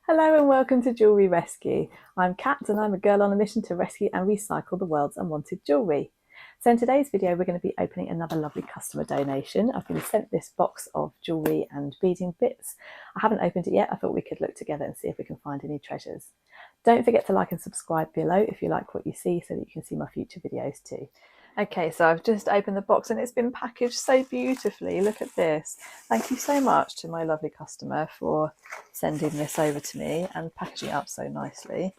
Hello and welcome to Jewellery Rescue. I'm Kat and I'm a girl on a mission to rescue and recycle the world's unwanted jewellery. So in today's video we're going to be opening another lovely customer donation. I've been sent this box of jewellery and beading bits. I haven't opened it yet. I thought we could look together and see if we can find any treasures. Don't forget to like and subscribe below if you like what you see so that you can see my future videos too. Okay, so I've just opened the box and it's been packaged so beautifully. Look at this. Thank you so much to my lovely customer for sending this over to me and packaging it up so nicely.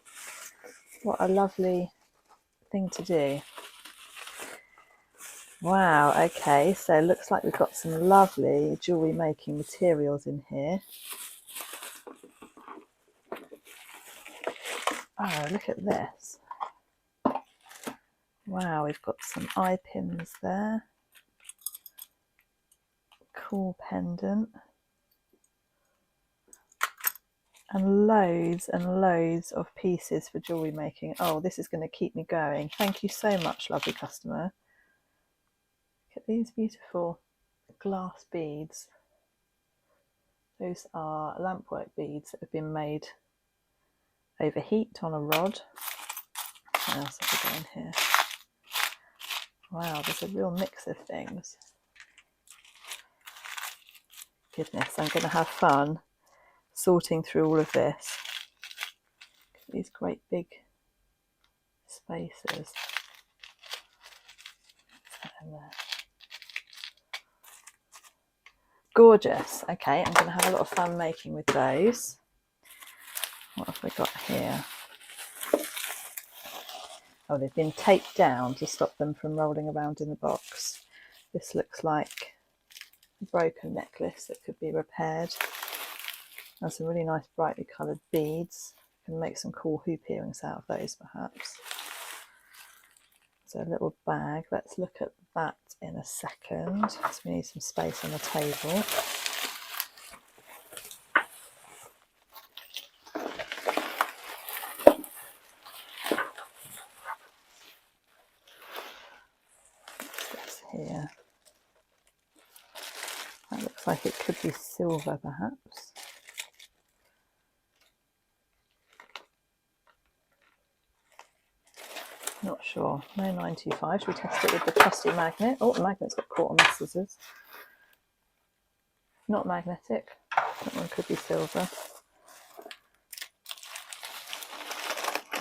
What a lovely thing to do. Wow, okay, so it looks like we've got some lovely jewellery making materials in here. Oh, look at this. Wow, we've got some eye pins there. Cool pendant. And loads of pieces for jewellery making. Oh, this is going to keep me going. Thank you so much, lovely customer. Look at these beautiful glass beads. Those are lampwork beads that have been made over heat on a rod. What else have we got in here? Wow, there's a real mix of things. Goodness, I'm going to have fun sorting through all of this. Look at these great big spaces. What's that in there? Gorgeous. Okay, I'm going to have a lot of fun making with those. What have we got here? Oh, they've been taped down to stop them from rolling around in the box. This looks like a broken necklace that could be repaired. And some really nice brightly coloured beads. You can make some cool hoop earrings out of those perhaps. So a little bag. Let's look at that in a second. So we need some space on the table. Here. That looks like it could be silver perhaps. Not sure. No 925. Should we test it with the trusty magnet? Oh, the magnet's got caught on my scissors. Not magnetic. That one could be silver.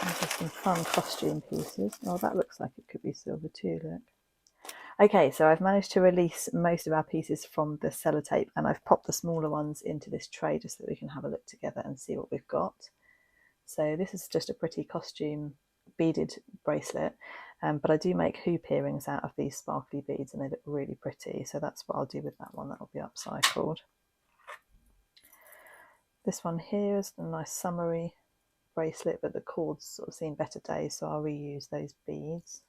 There's some fun costume pieces. Oh, that looks like it could be silver too, look. Okay, so I've managed to release most of our pieces from the sellotape and I've popped the smaller ones into this tray just so that we can have a look together and see what we've got. So this is just a pretty costume beaded bracelet, but I do make hoop earrings out of these sparkly beads and they look really pretty. So that's what I'll do with that one. That'll be upcycled. This one here is a nice summery bracelet, but the cord's sort of seen better days, so I'll reuse those beads.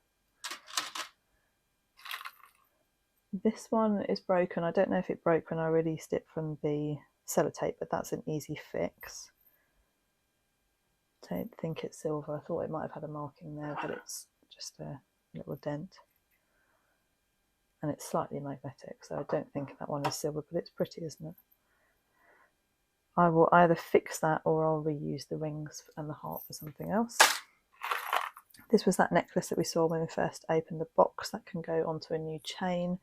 This one is broken. I don't know if it broke when I released it from the sellotape, but that's an easy fix. Don't think it's silver. I thought it might have had a marking there, but it's just a little dent. And it's slightly magnetic, so I don't think that one is silver, but it's pretty, isn't it? I will either fix that or I'll reuse the rings and the heart for something else. This was that necklace that we saw when we first opened the box. That can go onto a new chain,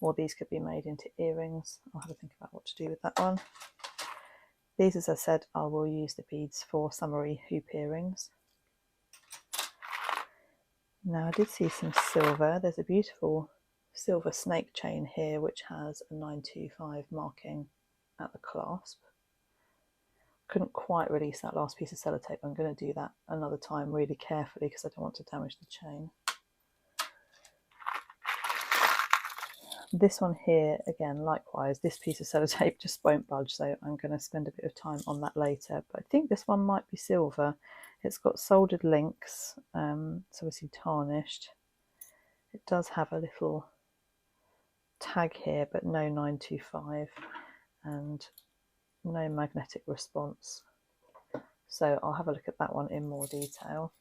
or these could be made into earrings. I'll have a think about what to do with that one. These, as I said, I will use the beads for summery hoop earrings. Now I did see some silver. There's a beautiful silver snake chain here which has a 925 marking at the clasp. Couldn't quite release that last piece of sellotape. I'm going to do that another time really carefully because I don't want to damage the chain. This one here, again, likewise, this piece of sellotape just won't budge, so I'm going to spend a bit of time on that later. But I think this one might be silver. It's got soldered links, it's obviously tarnished. It does have a little tag here, but no 925 and no magnetic response. So I'll have a look at that one in more detail.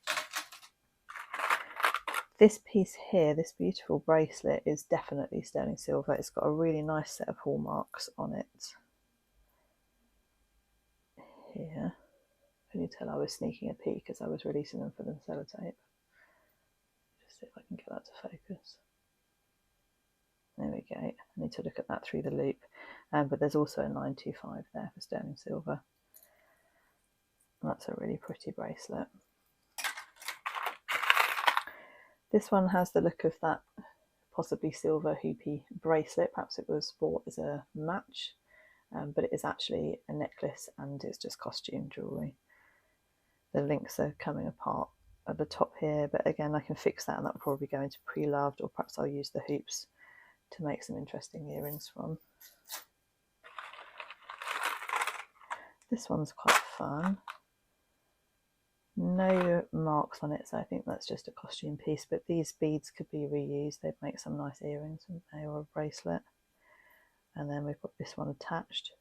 This piece here, this beautiful bracelet, is definitely sterling silver. It's got a really nice set of hallmarks on it here. Can you tell I was sneaking a peek as I was releasing them for the sellotape? Just see if I can get that to focus. There we go. I need to look at that through the loop. But there's also a 925 there for sterling silver. And that's a really pretty bracelet. This one has the look of that possibly silver hoopy bracelet. Perhaps it was bought as a match, but it is actually a necklace and it's just costume jewellery. The links are coming apart at the top here, but again I can fix that and that will probably go into pre-loved, or perhaps I'll use the hoops to make some interesting earrings from. This one's quite fun. No marks on it, so I think that's just a costume piece, but these beads could be reused. They'd make some nice earrings, wouldn't they, or a bracelet. And then we've got this one attached.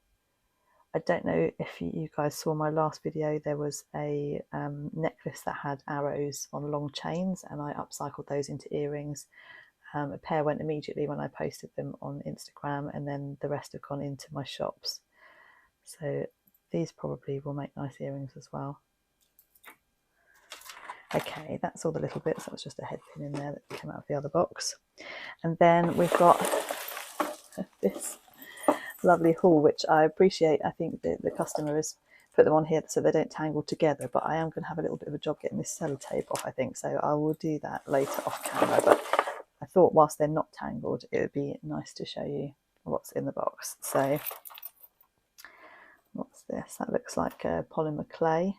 I don't know if you guys saw my last video, there was a necklace that had arrows on long chains, and I upcycled those into earrings. A pair went immediately when I posted them on Instagram, and then the rest have gone into my shops. So these probably will make nice earrings as well. Okay, that's all the little bits. That was just a head pin in there that came out of the other box. And then we've got this lovely haul, which I appreciate. I think the customer has put them on here so they don't tangle together, but I am going to have a little bit of a job getting this sellotape off, I think, so I will do that later off camera. But I thought whilst they're not tangled, it would be nice to show you what's in the box. So what's this? That looks like a polymer clay.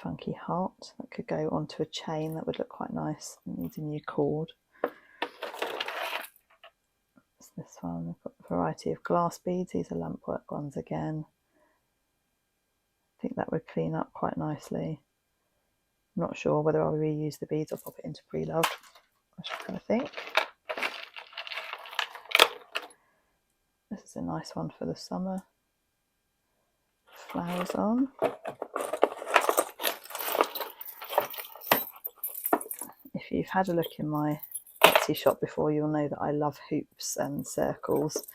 Funky heart that could go onto a chain. That would look quite nice. It needs a new cord. It's this one. We've got a variety of glass beads. These are lampwork ones again. I think that would clean up quite nicely. I'm not sure whether I'll reuse the beads or pop it into pre-loved. I should kind of think. This is a nice one for the summer. Flowers on. If you've had a look in my Etsy shop before, you'll know that I love hoops and circles.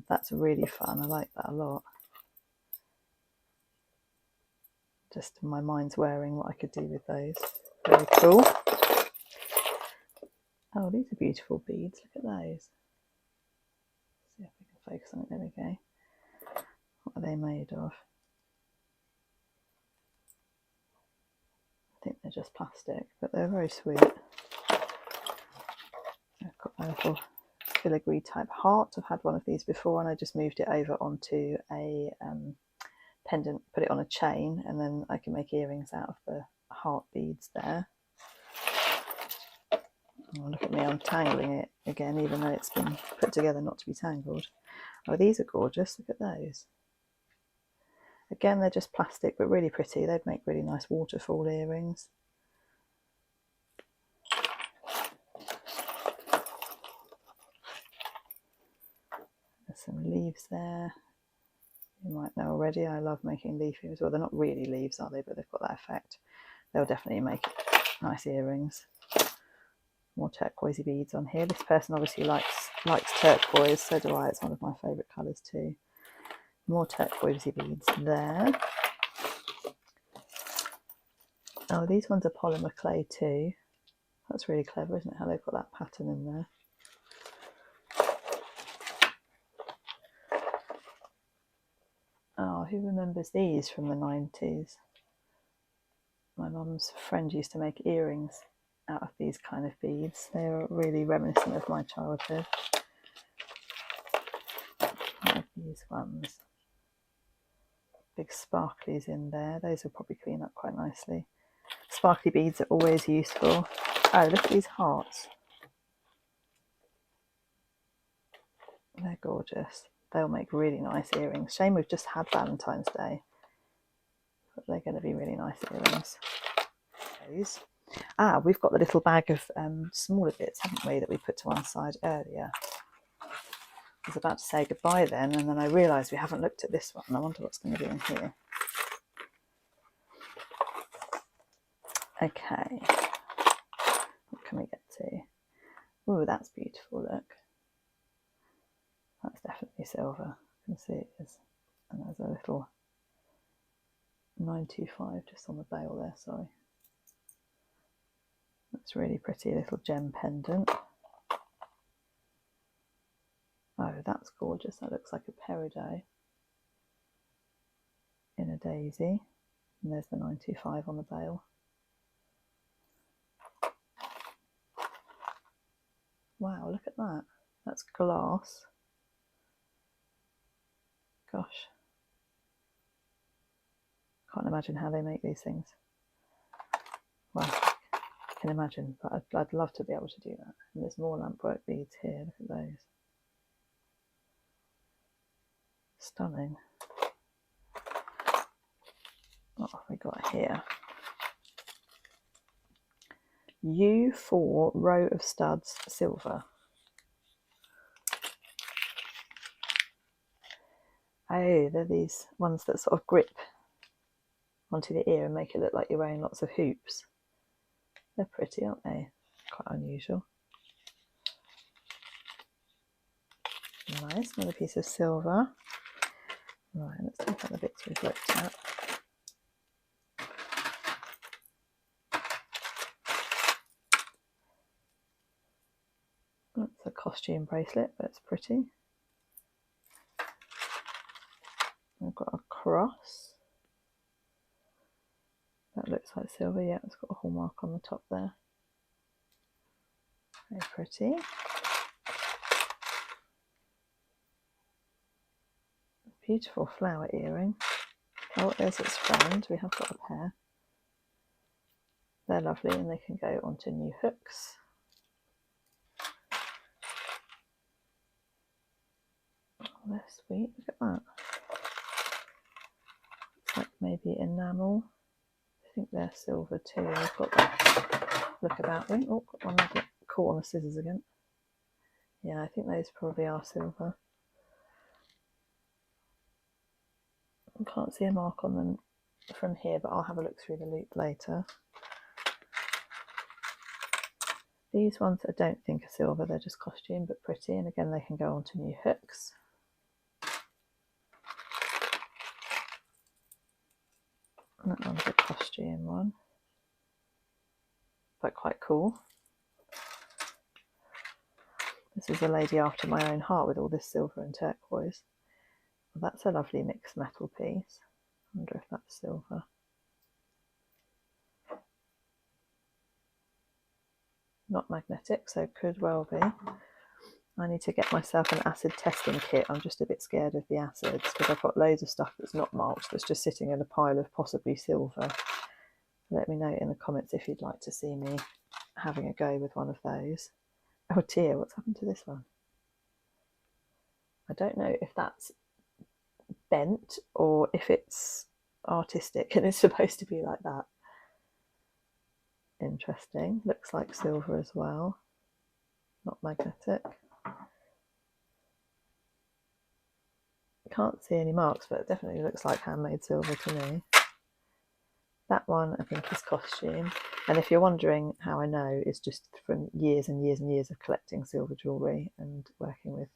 That's really fun. I like that a lot. Just my mind's wearing what I could do with those. Very cool. Oh, these are beautiful beads. Look at those. See if we can focus on it. There we go. What are they made of? I think they're just plastic, but they're very sweet. I've got my little filigree type heart. I've had one of these before and I just moved it over onto a pendant, put it on a chain, and then I can make earrings out of the heart beads there. Oh, look at me untangling it again, even though it's been put together not to be tangled. Oh, these are gorgeous. Look at those. Again, they're just plastic, but really pretty. They'd make really nice waterfall earrings. There's some leaves there. You might know already, I love making leaf earrings. Well, they're not really leaves, are they? But they've got that effect. They'll definitely make nice earrings. More turquoisey beads on here. This person obviously likes turquoise, so do I. It's one of my favourite colours too. More turquoisey beads there. Oh, these ones are polymer clay too. That's really clever, isn't it? How they've got that pattern in there. Oh, who remembers these from the 90s? My mum's friend used to make earrings out of these kind of beads. They're really reminiscent of my childhood. One of these ones. Big sparklies in there. Those will probably clean up quite nicely. Sparkly beads are always useful. Oh, look at these hearts. They're gorgeous. They'll make really nice earrings. Shame we've just had Valentine's Day. But they're going to be really nice earrings. Those. Ah, we've got the little bag of smaller bits, haven't we, that we put to one side earlier. I was about to say goodbye then, and then I realised we haven't looked at this one. I wonder what's going to be in here. Okay. What can we get to? Oh, that's beautiful, look. That's definitely silver. You can see it is. And there's a little 925 just on the bail there, sorry. That's really pretty little gem pendant. Oh, that's gorgeous. That looks like a peridot in a daisy. And there's the 925 on the bail. Wow, look at that. That's glass. Gosh. Can't imagine how they make these things. Well, I can imagine, but I'd love to be able to do that. And there's more lampwork beads here. Look at those. Stunning. What have we got here? U4 row of studs, silver. Oh, they're these ones that sort of grip onto the ear and make it look like you're wearing lots of hoops. They're pretty, aren't they? Quite unusual. Nice, another piece of silver. Right, let's take out the bits we've looked at. That's a costume bracelet, but it's pretty. I've got a cross. That looks like silver, yeah, it's got a hallmark on the top there. Very pretty. Beautiful flower earring. Oh, there's its friend. We have got a pair. They're lovely and they can go onto new hooks. Oh, they're sweet. Look at that. It's like maybe enamel. I think they're silver too. I've got that look about them. Oh, got one that caught on the scissors again. Yeah, I think those probably are silver. I can't see a mark on them from here, but I'll have a look through the loop later. These ones I don't think are silver, they're just costume, but pretty. And again, they can go onto new hooks. And that one's a costume one, but quite cool. This is a lady after my own heart with all this silver and turquoise. Well, that's a lovely mixed metal piece. I wonder if that's silver. Not magnetic, so it could well be. I need to get myself an acid testing kit. I'm just a bit scared of the acids because I've got loads of stuff that's not marked that's just sitting in a pile of possibly silver. Let me know in the comments if you'd like to see me having a go with one of those. Oh dear, what's happened to this one? I don't know if that's bent or if it's artistic and it's supposed to be like that. Interesting. Looks like silver as well. Not magnetic. Can't see any marks, but it definitely looks like handmade silver to me. That one I think is costume. And if you're wondering how I know, it's just from years and years and years of collecting silver jewellery and working with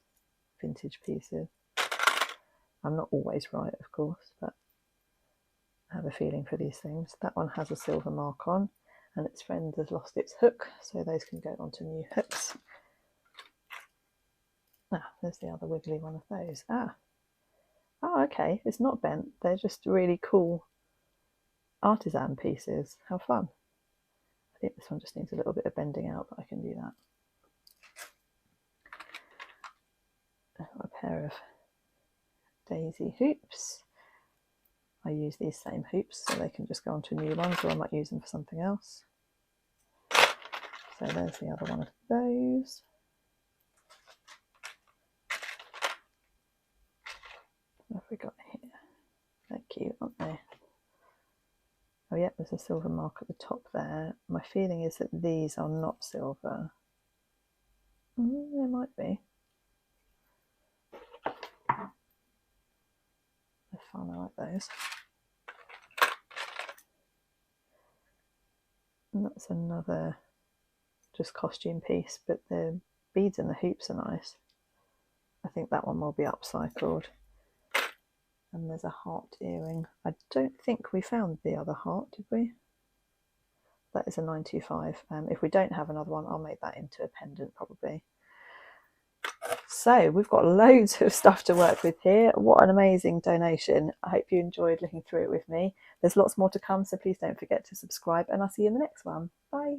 vintage pieces. I'm not always right, of course, but I have a feeling for these things. That one has a silver mark on and its friend has lost its hook, so those can go onto new hooks. Ah, there's the other wiggly one of those. Ah, oh, okay, it's not bent. They're just really cool artisan pieces. How fun. I think this one just needs a little bit of bending out, but I can do that. I've got a pair of daisy hoops. I use these same hoops so they can just go onto new ones, or I might use them for something else. So there's the other one of those. What have we got here? They're cute, aren't they? Oh yeah, there's a silver mark at the top there. My feeling is that these are not silver. They might be. They're fun, I like those. And that's another just costume piece, but the beads and the hoops are nice. I think that one will be upcycled. And there's a heart earring. I don't think we found the other heart, did we? That is a 925. If we don't have another one, I'll make that into a pendant probably. So we've got loads of stuff to work with here. What an amazing donation. I hope you enjoyed looking through it with me. There's lots more to come, so please don't forget to subscribe, and I'll see you in the next one. Bye.